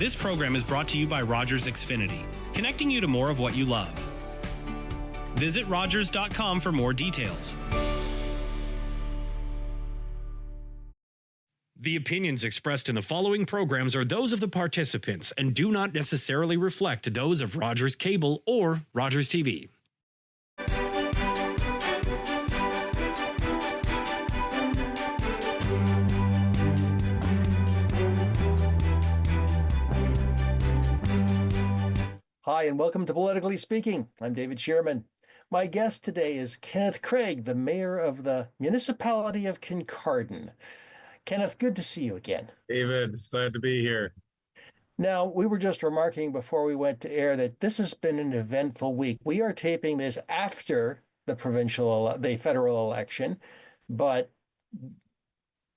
This program is brought to you by Rogers Xfinity, connecting you to more of what you love. Visit Rogers.com for more details. The opinions expressed in the following programs are those of the participants and do not necessarily reflect those of Rogers Cable or Rogers TV. Hi, and welcome to Politically Speaking. I'm David Shearman. My guest today is Kenneth Craig, the mayor of the municipality of Kincardine. Kenneth, good to see you again. David, it's glad to be here. Now, we were just remarking before we went to air that this has been an eventful week. We are taping this after the federal election, but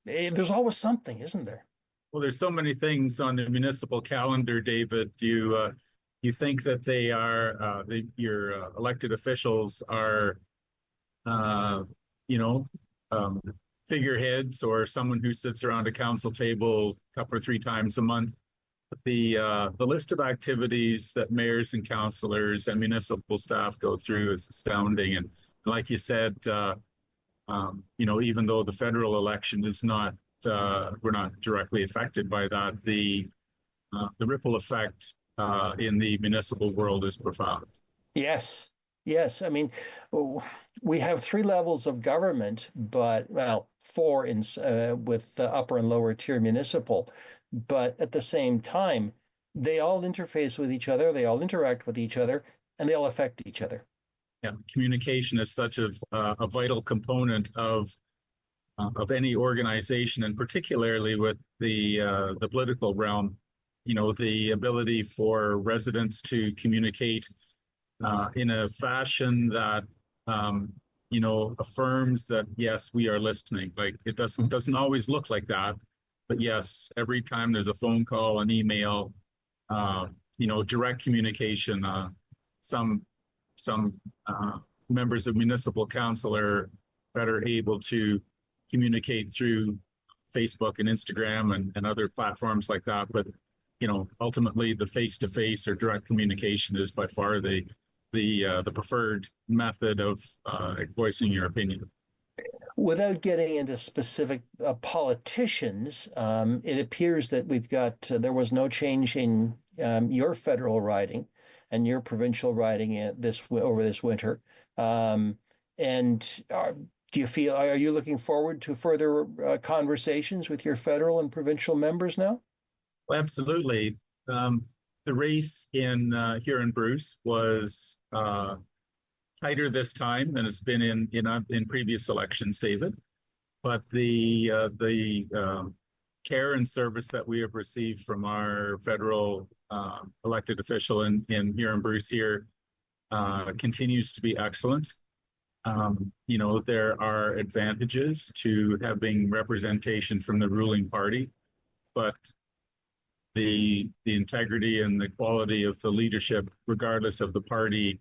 there's always something, isn't there? Well, there's so many things on the municipal calendar, David. You think that they are your elected officials are, figureheads or someone who sits around a council table a couple or three times a month. The list of activities that mayors and councillors and municipal staff go through is astounding. And like you said, even though the federal election is not, we're not directly affected by that, the ripple effect in the municipal world is profound. Yes. I mean, we have three levels of government, but four with upper and lower tier municipal. But at the same time, they all interface with each other, they all interact with each other, and they all affect each other. Yeah, communication is such a vital component of any organization, and particularly with the political realm. The ability for residents to communicate in a fashion that, affirms that, yes, we are listening. Like it doesn't always look like that, but yes, every time there's a phone call, an email, direct communication, some members of municipal council are better able to communicate through Facebook and Instagram and other platforms like that. But ultimately, the face-to-face or direct communication is by far the preferred method of voicing your opinion. Without getting into specific politicians, it appears that there was no change in your federal riding and your provincial riding over this winter. Are you looking forward to further conversations with your federal and provincial members now? Well, absolutely. The race here in Bruce was tighter this time than it's been in previous elections, David. But the care and service that we have received from our federal elected official in here in Bruce here continues to be excellent. There are advantages to having representation from the ruling party, but the integrity and the quality of the leadership, regardless of the party,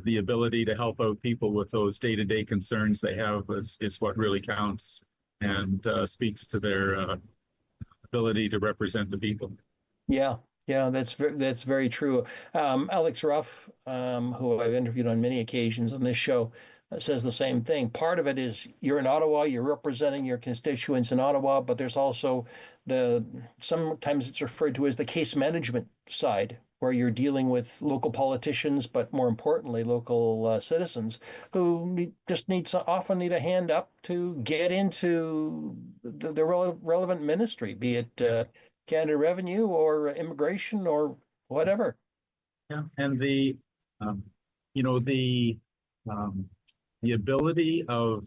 the ability to help out people with those day-to-day concerns they have is what really counts and speaks to their ability to represent the people. Yeah, that's very true. Alex Ruff, who I've interviewed on many occasions on this show, says the same thing. Part of it is you're in Ottawa, you're representing your constituents in Ottawa, but there's also sometimes it's referred to as the case management side, where you're dealing with local politicians, but more importantly, local citizens who often need a hand up to get into the relevant ministry, be it Canada Revenue or immigration or whatever. Yeah, and the ability of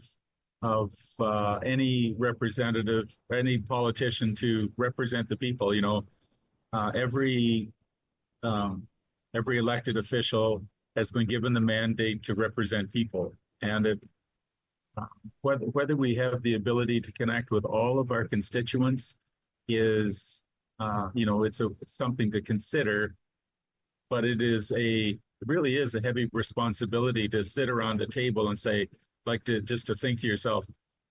any representative, any politician to represent the people. Every elected official has been given the mandate to represent people, and whether we have the ability to connect with all of our constituents is, it's something to consider, but it really is a heavy responsibility to sit around a table and say, to think to yourself,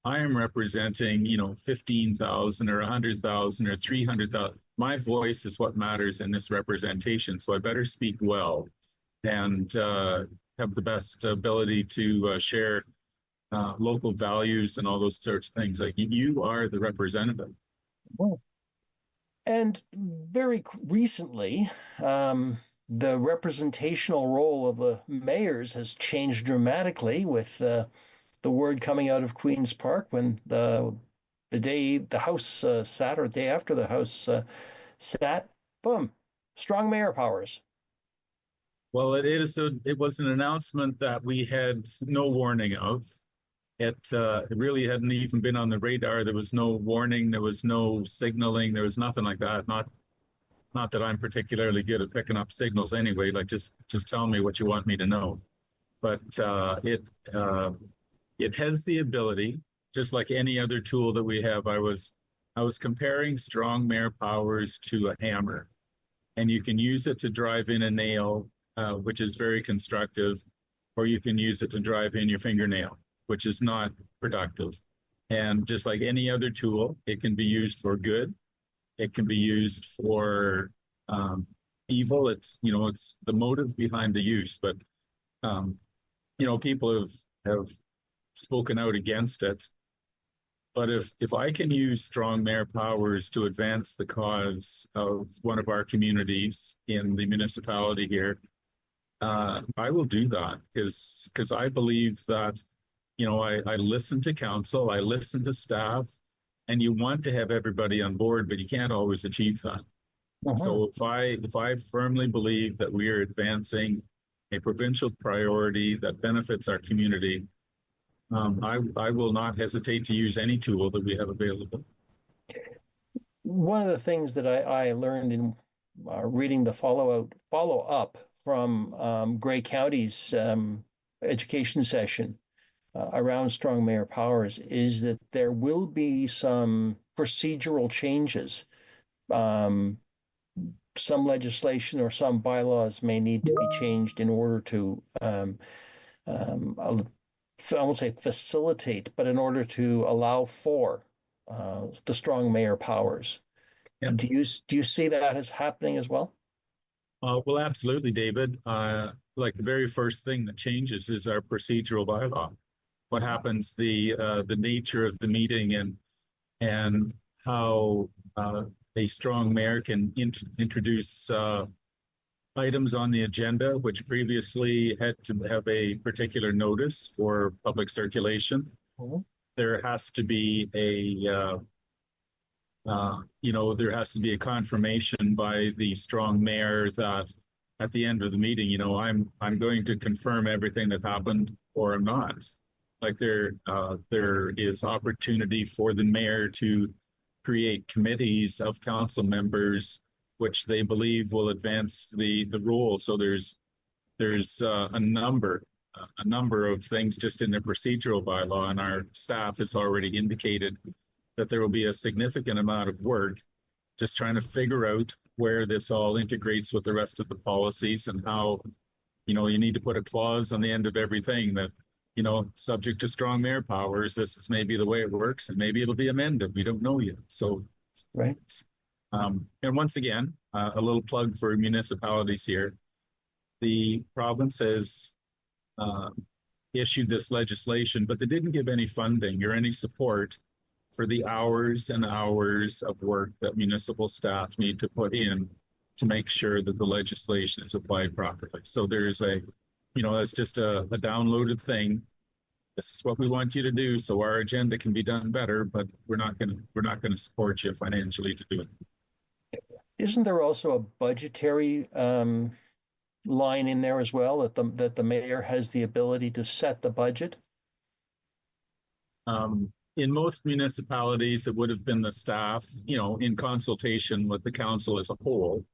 I am representing, 15,000 or 100,000 or 300,000. My voice is what matters in this representation. So I better speak well and have the best ability to share local values and all those sorts of things. Like you are the representative. And very recently, the representational role of the mayors has changed dramatically with the word coming out of Queen's Park when the day the House sat, or the day after the House sat, boom, strong mayor powers. Well, it was an announcement that we had no warning of. It really hadn't even been on the radar. There was no warning. There was no signaling. There was nothing like that. Not that I'm particularly good at picking up signals anyway. Like just tell me what you want me to know. But it has the ability, just like any other tool that we have. I was comparing strong mayor powers to a hammer, and you can use it to drive in a nail, which is very constructive, or you can use it to drive in your fingernail, which is not productive. And just like any other tool, it can be used for good. It can be used for evil. It's the motive behind the use, but people have spoken out against it. But if I can use strong mayor powers to advance the cause of one of our communities in the municipality here, I will do that because I believe that, I listen to council, I listen to staff, and you want to have everybody on board, but you can't always achieve that. So if I firmly believe that we are advancing a provincial priority that benefits our community, I will not hesitate to use any tool that we have available. One of the things that I learned in reading the follow up from Grey County's education session around strong mayor powers is that there will be some procedural changes. Some legislation or some bylaws may need to be changed in order to, I won't say facilitate, but in order to allow for the strong mayor powers. Yeah. Do you see that as happening as well? Well, absolutely, David. Like the very first thing that changes is our procedural bylaw. What happens, the nature of the meeting and how a strong mayor can introduce items on the agenda, which previously had to have a particular notice for public circulation. Mm-hmm. There has to be there has to be a confirmation by the strong mayor that at the end of the meeting, I'm going to confirm everything that happened, or I'm not. Like there is opportunity for the mayor to create committees of council members, which they believe will advance the rule. So there's a number of things just in the procedural bylaw, and our staff has already indicated that there will be a significant amount of work just trying to figure out where this all integrates with the rest of the policies and how, you need to put a clause on the end of everything that, subject to strong mayor powers, this is maybe the way it works, and maybe it'll be amended. We don't know yet. So, right. And once again, a little plug for municipalities here. The province has issued this legislation, but they didn't give any funding or any support for the hours and hours of work that municipal staff need to put in to make sure that the legislation is applied properly. So there's it's just a downloaded thing. This is what we want you to do, so our agenda can be done better, but we're not gonna support you financially to do it. Isn't there also a budgetary line in there as well, that the mayor has the ability to set the budget? In most municipalities, it would have been the staff, in consultation with the council as a whole,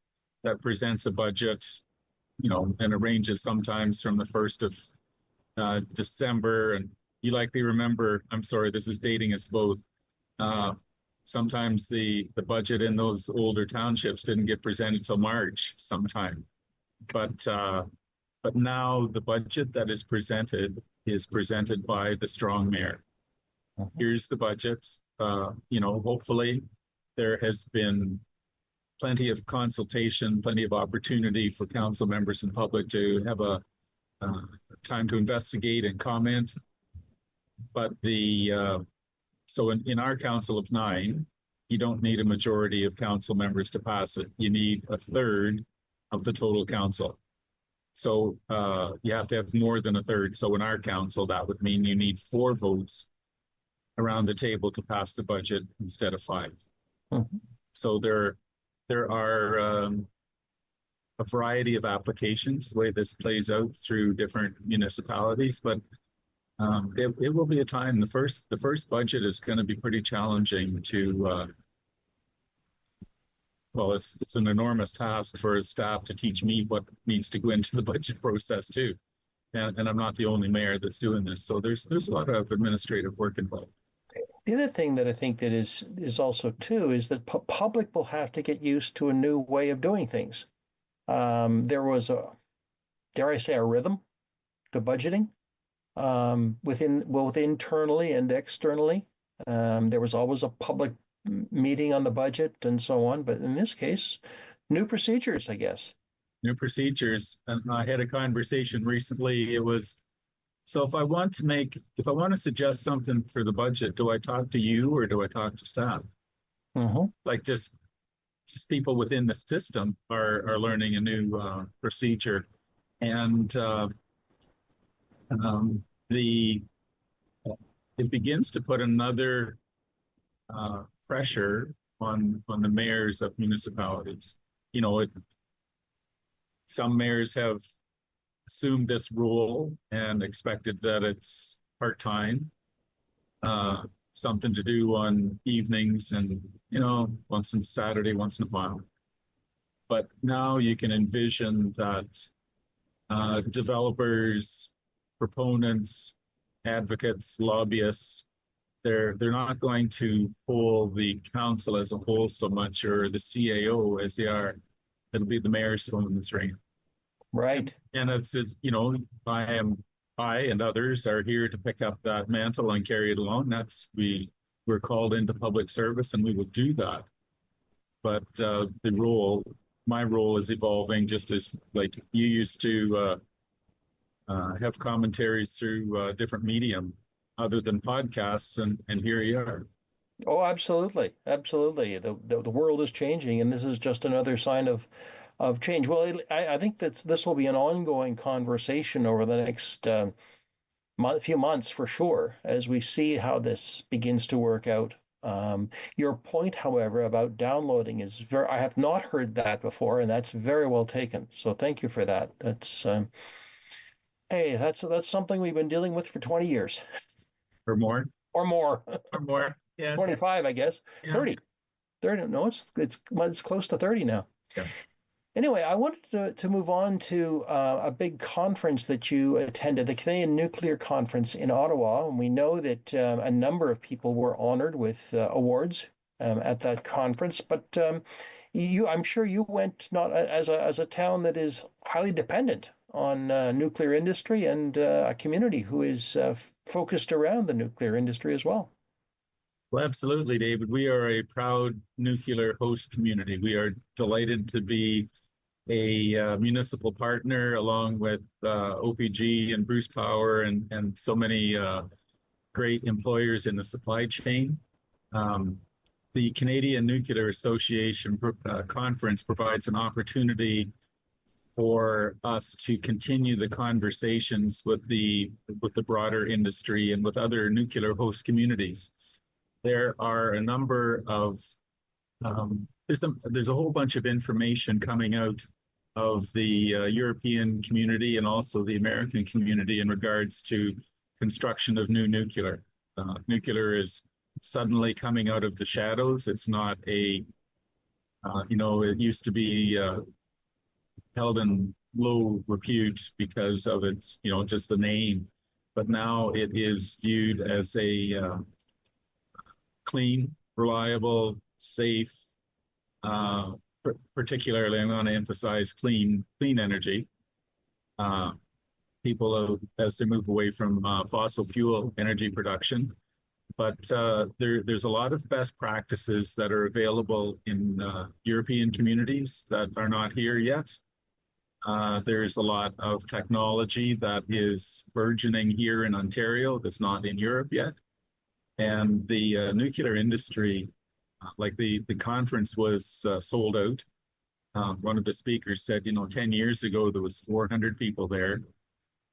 that presents a budget, and arranges sometimes from the 1st of December. And you likely remember, I'm sorry, this is dating us both. Sometimes the budget in those older townships didn't get presented till March sometime. But now the budget that is presented by the strong mayor. here's the budget. Hopefully there has been plenty of consultation, plenty of opportunity for council members and public to have a time to investigate and comment. But so in our council of 9, you don't need a majority of council members to pass it. You need a third of the total council. So you have to have more than a third. So in our council, that would mean you need 4 votes around the table to pass the budget instead of 5. So there are a variety of applications, the way this plays out through different municipalities, but it will be a time. The first budget is going to be pretty challenging to. Well, it's an enormous task for staff to teach me what needs to go into the budget process too, and I'm not the only mayor that's doing this. So there's a lot of administrative work involved. The other thing that I think that is also too is that public will have to get used to a new way of doing things. There was dare I say, a rhythm to budgeting both internally and externally. There was always a public meeting on the budget and so on, but in this case, new procedures, I guess. New procedures. And I had a conversation recently. It was, so if I want to suggest something for the budget, do I talk to you or do I talk to staff? Like just people within the system are learning a new procedure, and it begins to put another pressure on the mayors of municipalities. Some mayors have assumed this role and expected that it's part-time, something to do on evenings and, once on Saturday, once in a while. But now you can envision that developers, proponents, advocates, lobbyists, they're not going to pull the council as a whole so much, or the CAO as they are. It'll be the mayor's phone in the string. Right. And it's, I and others are here to pick up that mantle and carry it along. We're called into public service, and we will do that. But my role is evolving, just as like you used to have commentaries through different medium other than podcasts, and here you are. Oh, absolutely. Absolutely. The world is changing, and this is just another sign of change. Well, I think this will be an ongoing conversation over the next few months for sure, as we see how this begins to work out. Your point, however, about downloading is I have not heard that before, and that's very well taken. So thank you for that. That's that's something we've been dealing with for 20 years. Or more. Or more. Or more. Yes. 25, I guess. Yeah. 30. No, it's close to 30 now. Yeah. Anyway, I wanted to move on to a big conference that you attended, the Canadian Nuclear Conference in Ottawa. And we know that a number of people were honored with awards at that conference. But I'm sure you went not as a town that is highly dependent on nuclear industry, and a community who is focused around the nuclear industry as well. Well, absolutely, David. We are a proud nuclear host community. We are delighted to be a municipal partner along with OPG and Bruce Power and so many great employers in the supply chain. The Canadian Nuclear Association conference provides an opportunity for us to continue the conversations with the broader industry and with other nuclear host communities. There are a number of there's a whole bunch of information coming out of the European community and also the American community in regards to construction of new nuclear. Nuclear is suddenly coming out of the shadows. It's not it used to be held in low repute because of its, just the name, but now it is viewed as a clean, reliable, safe, particularly I'm going to emphasize clean energy. People, as they move away from fossil fuel energy production, But there's a lot of best practices that are available in European communities that are not here yet. There's a lot of technology that is burgeoning here in Ontario that's not in Europe yet. And the nuclear industry, like the conference was sold out. One of the speakers said, 10 years ago, there was 400 people there.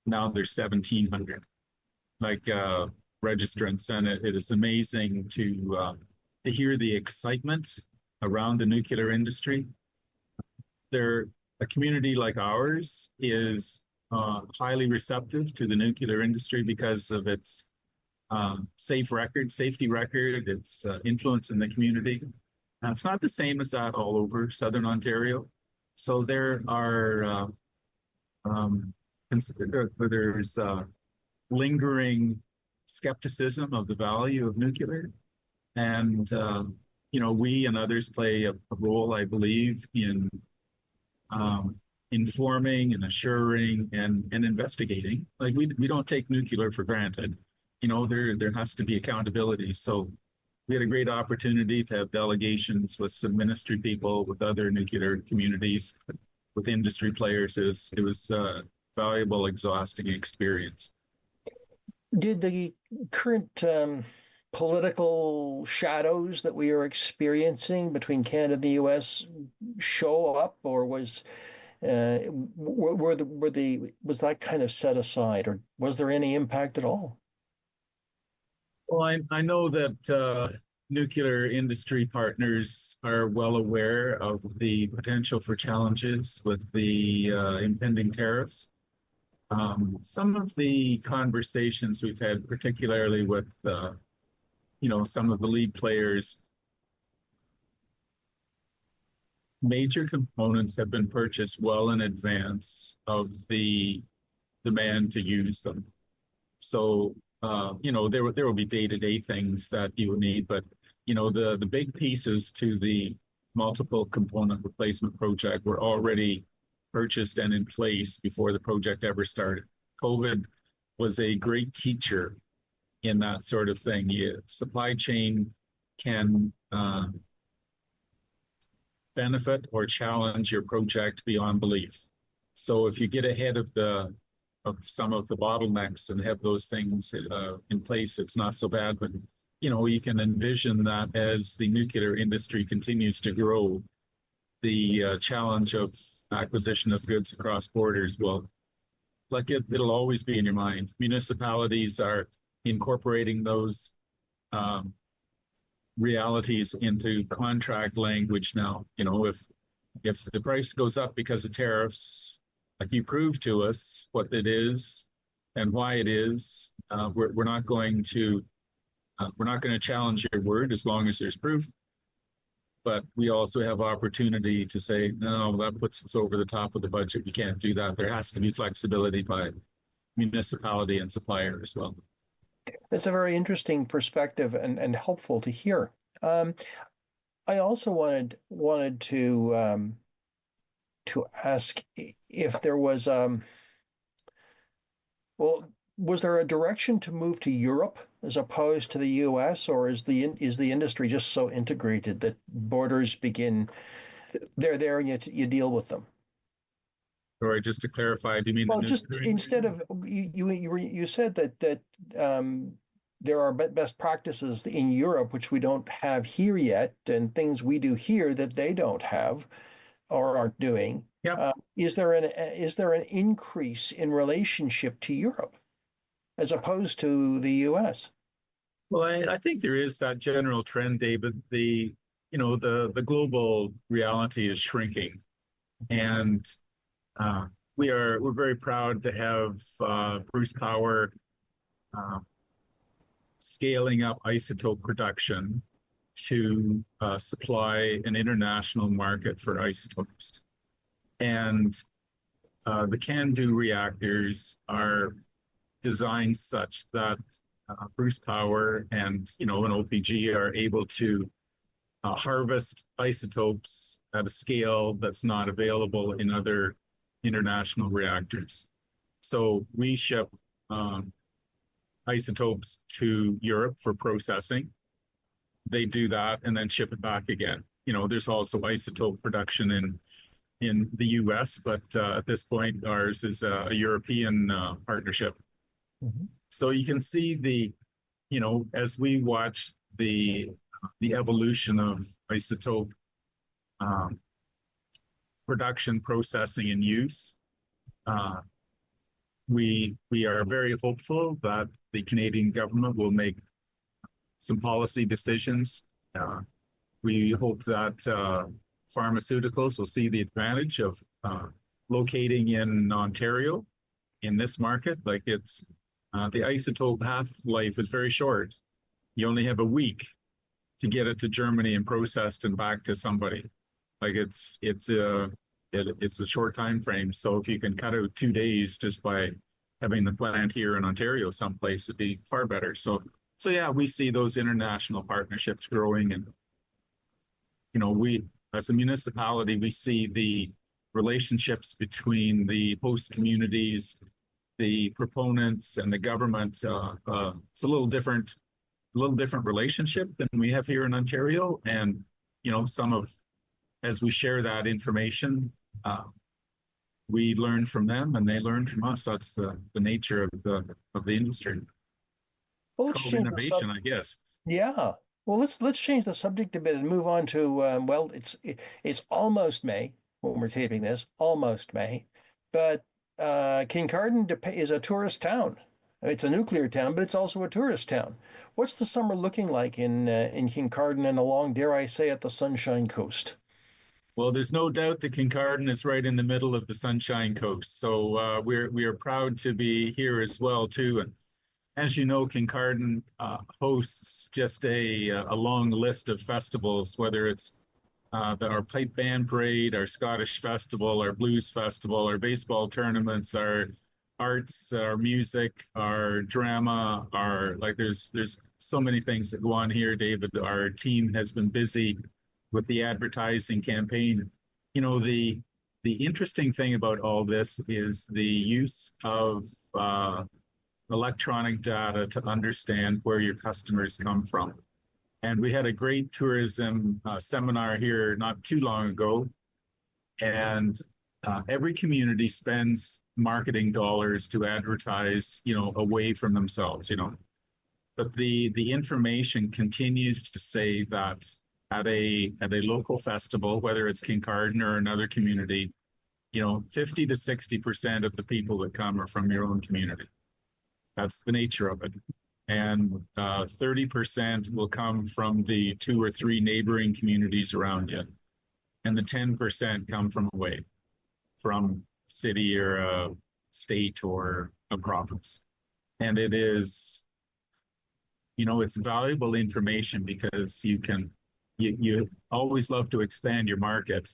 Now there's 1,700 registrants. And it is amazing to hear the excitement around the nuclear industry. A community like ours is highly receptive to the nuclear industry because of its safety record, its influence in the community. It's not the same as that all over Southern Ontario. So there are there's lingering skepticism of the value of nuclear, and we and others play a role, I believe, in informing and assuring and investigating. Like we don't take nuclear for granted. There has to be accountability. So we had a great opportunity to have delegations with some ministry people, with other nuclear communities, with industry players. It was a valuable, exhausting experience. Did the current political shadows that we are experiencing between Canada and the U.S. show up, or was that kind of set aside, or was there any impact at all? Well, I know that nuclear industry partners are well aware of the potential for challenges with the impending tariffs. Some of the conversations we've had, particularly with some of the lead players, major components have been purchased well in advance of the demand to use them. So there will be day-to-day things that you will need, but the big pieces to the multiple component replacement project were already purchased and in place before the project ever started. COVID was a great teacher in that sort of thing. Supply chain can benefit or challenge your project beyond belief. So if you get ahead of some of the bottlenecks and have those things in place, it's not so bad. But you can envision that as the nuclear industry continues to grow, the challenge of acquisition of goods across borders it'll always be in your mind. Municipalities are incorporating those realities into contract language now. If the price goes up because of tariffs, like you prove to us what it is and why it is, we're not going to challenge your word as long as there's proof. But we also have opportunity to say, no, that puts us over the top of the budget. We can't do that. There has to be flexibility by municipality and supplier as well. That's a very interesting perspective and helpful to hear. I also wanted to ask if there was was there a direction to move to Europe as opposed to the U.S., or is the industry just so integrated that borders they're there and you deal with them? Sorry, just to clarify, do you mean just instead of you said that there are best practices in Europe which we don't have here yet, and things we do here that they don't have or aren't doing. Yeah. Is there an increase in relationship to Europe as opposed to the U.S.? Well, I think there is that general trend, David. The global reality is shrinking, and we're very proud to have Bruce Power scaling up isotope production to supply an international market for isotopes. And the CANDU reactors are designed such that Bruce Power and an OPG are able to harvest isotopes at a scale that's not available in other international reactors. So we ship isotopes to Europe for processing. They do that and then ship it back again. There's also isotope production in the US, but at this point, ours is a European partnership. Mhm. So you can see as we watch the evolution of isotope production, processing, and use, we are very hopeful that the Canadian government will make some policy decisions. We hope that pharmaceuticals will see the advantage of locating in Ontario in this market. Like it's the isotope half-life is very short. You only have a week to get it to Germany and processed and back to somebody. Like it's a short time frame. So if you can cut out 2 days just by having the plant here in Ontario someplace, it'd be far better. So yeah, we see those international partnerships growing, and we as a municipality, we see the relationships between the host communities, the proponents, and the government. It's a little different relationship than we have here in Ontario. And as we share that information, we learn from them and they learn from us. That's the nature of the industry. Well, It's called innovation, I guess. Yeah. Well, let's change the subject a bit and move on to it's almost May when we're taping this, almost May, but Kincardine is a tourist town. It's a nuclear town, but it's also a tourist town. What's the summer looking like in Kincardine and along, dare I say, at the Sunshine Coast? Well, there's no doubt that Kincardine is right in the middle of the Sunshine Coast, so we are proud to be here as well too. And as you know, Kincardine hosts just a long list of festivals, whether it's our pipe band parade, our Scottish festival, our blues festival, our baseball tournaments, our arts, our music, our drama, there's so many things that go on here, David. Our team has been busy with the advertising campaign. The interesting thing about all this is the use of electronic data to understand where your customers come from. And we had a great tourism seminar here not too long ago. And every community spends marketing dollars to advertise, away from themselves, But the information continues to say that at a local festival, whether it's Kincardine or another community, 50 to 60% of the people that come are from your own community. That's the nature of it. And 30% will come from the 2 or 3 neighboring communities around you. And the 10% come from away, from city or a state or a province. And it is, it's valuable information because you always love to expand your market.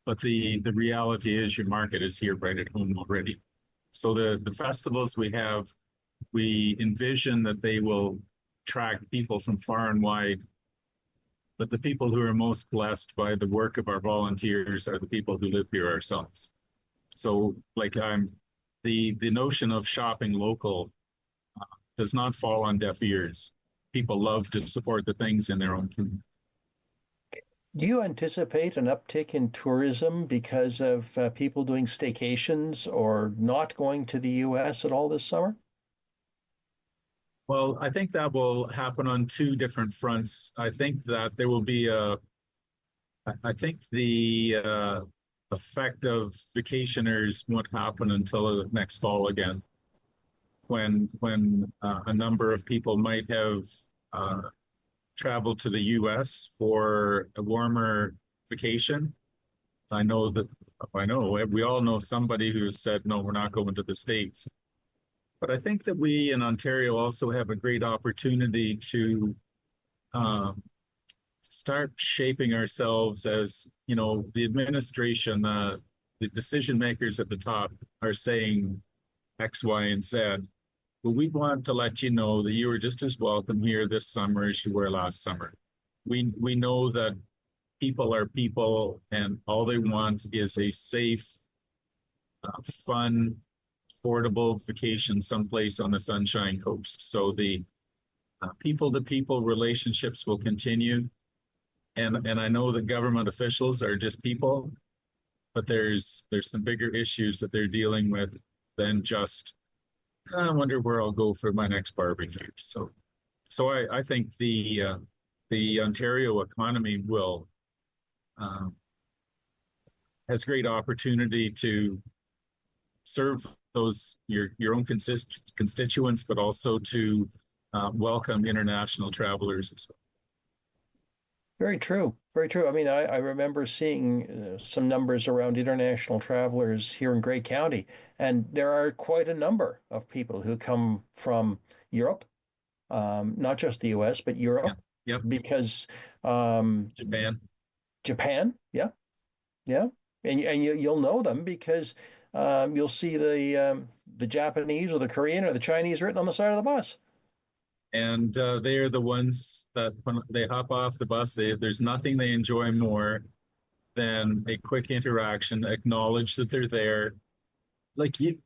But the reality is your market is here right at home already. So the festivals we have, we envision that they will attract people from far and wide. But the people who are most blessed by the work of our volunteers are the people who live here ourselves. So the notion of shopping local does not fall on deaf ears. People love to support the things in their own community. Do you anticipate an uptick in tourism because of people doing staycations or not going to the U.S. at all this summer? Well, I think that will happen on 2 different fronts. I think that there will be I think the effect of vacationers won't happen until next fall again, when a number of people might have traveled to the U.S. for a warmer vacation. I know we all know somebody who said, no, we're not going to the States. But I think that we in Ontario also have a great opportunity to start shaping ourselves as, the administration, the decision makers at the top are saying X, Y, and Z. But we want to let you know that you are just as welcome here this summer as you were last summer. We know that people are people and all they want is a safe, fun, affordable vacation someplace on the Sunshine Coast. So the people-to-people relationships will continue. And I know that government officials are just people, but there's some bigger issues that they're dealing with than just, I wonder where I'll go for my next barbecue. So I think the Ontario economy will has great opportunity to serve those your own constituents, but also to welcome international travelers as well. Very true. Very true. I mean, I remember seeing some numbers around international travelers here in Grey County, and there are quite a number of people who come from Europe, not just the US, but Europe, Yep. because Japan. Yeah, yeah, and you'll know them because you'll see the Japanese or the Korean or the Chinese written on the side of the bus. And they are the ones that when they hop off the bus, there's nothing they enjoy more than a quick interaction, acknowledge that they're there. Like you,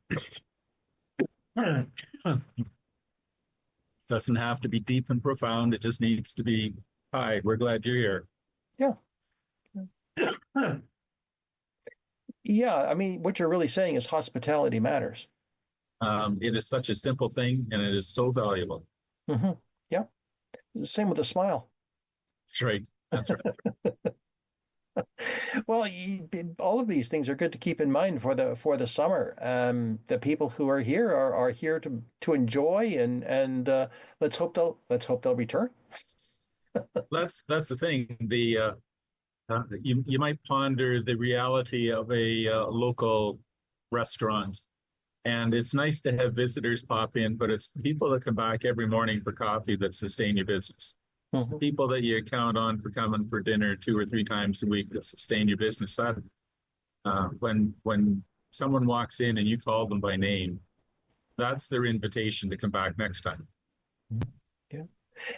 doesn't have to be deep and profound. It just needs to be, hi, we're glad you're here. Yeah. Yeah, I mean, what you're really saying is hospitality matters. It is such a simple thing, and it is so valuable. Mm-hmm. Yeah. Same with a smile. That's right. That's right. Well, all of these things are good to keep in mind for the summer. The people who are here are here to enjoy, and let's hope they'll return. That's the thing. You might ponder the reality of a local restaurant, and it's nice to have visitors pop in, but it's the people that come back every morning for coffee that sustain your business. It's the people that you count on for coming for dinner 2 or 3 times a week that sustain your business. That when someone walks in and you call them by name, that's their invitation to come back next time. Yeah.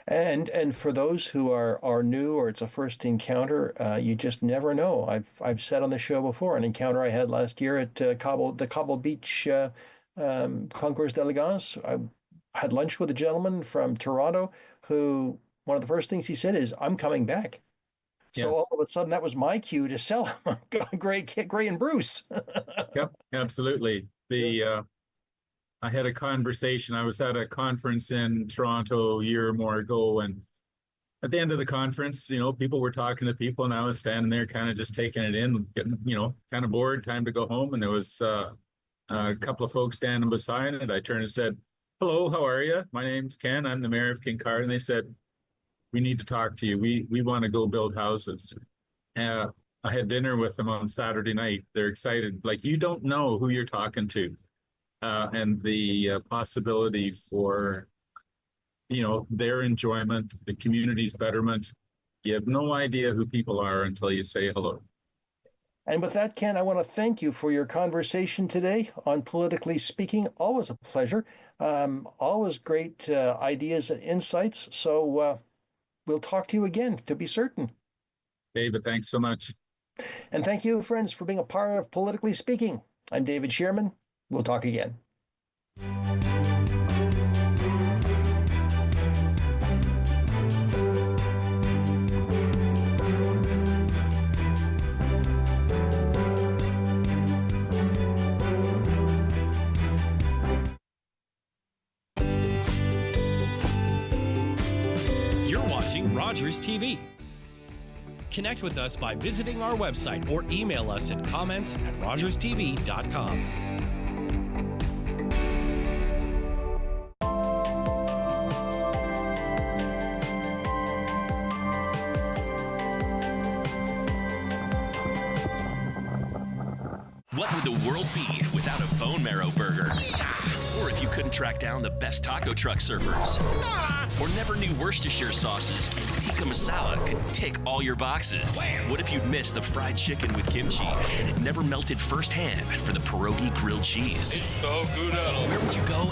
And for those who are new or it's a first encounter, you just never know. I've said on the show before an encounter I had last year at the Cobble Beach Concours d'Elegance. I had lunch with a gentleman from Toronto who one of the first things he said is, "I'm coming back." So Yes. all of a sudden that was my cue to sell him Gray and Bruce. Yep, absolutely. I had a conversation. I was at a conference in Toronto a year or more ago, and at the end of the conference, people were talking to people, and I was standing there kind of just taking it in, getting, kind of bored, time to go home. And there was a couple of folks standing beside it. I turned and said, "Hello, how are you? My name's Ken. I'm the mayor of Kincardine." And they said, "We need to talk to you. We want to go build houses." I had dinner with them on Saturday night. They're excited. Like, you don't know who you're talking to. And the possibility for, their enjoyment, the community's betterment. You have no idea who people are until you say hello. And with that, Ken, I want to thank you for your conversation today on Politically Speaking. Always a pleasure. Always great ideas and insights. So we'll talk to you again, to be certain. David, thanks so much. And thank you, friends, for being a part of Politically Speaking. I'm David Shearman. We'll talk again. You're watching Rogers TV. Connect with us by visiting our website or email us at comments@rogerstv.com. What would the world be without a bone marrow burger? Or if you couldn't track down the best taco truck surfers? Or never knew Worcestershire sauces and tikka masala could tick all your boxes? What if you'd missed the fried chicken with kimchi and it never melted firsthand for the pierogi grilled cheese? It's so good. Where would you go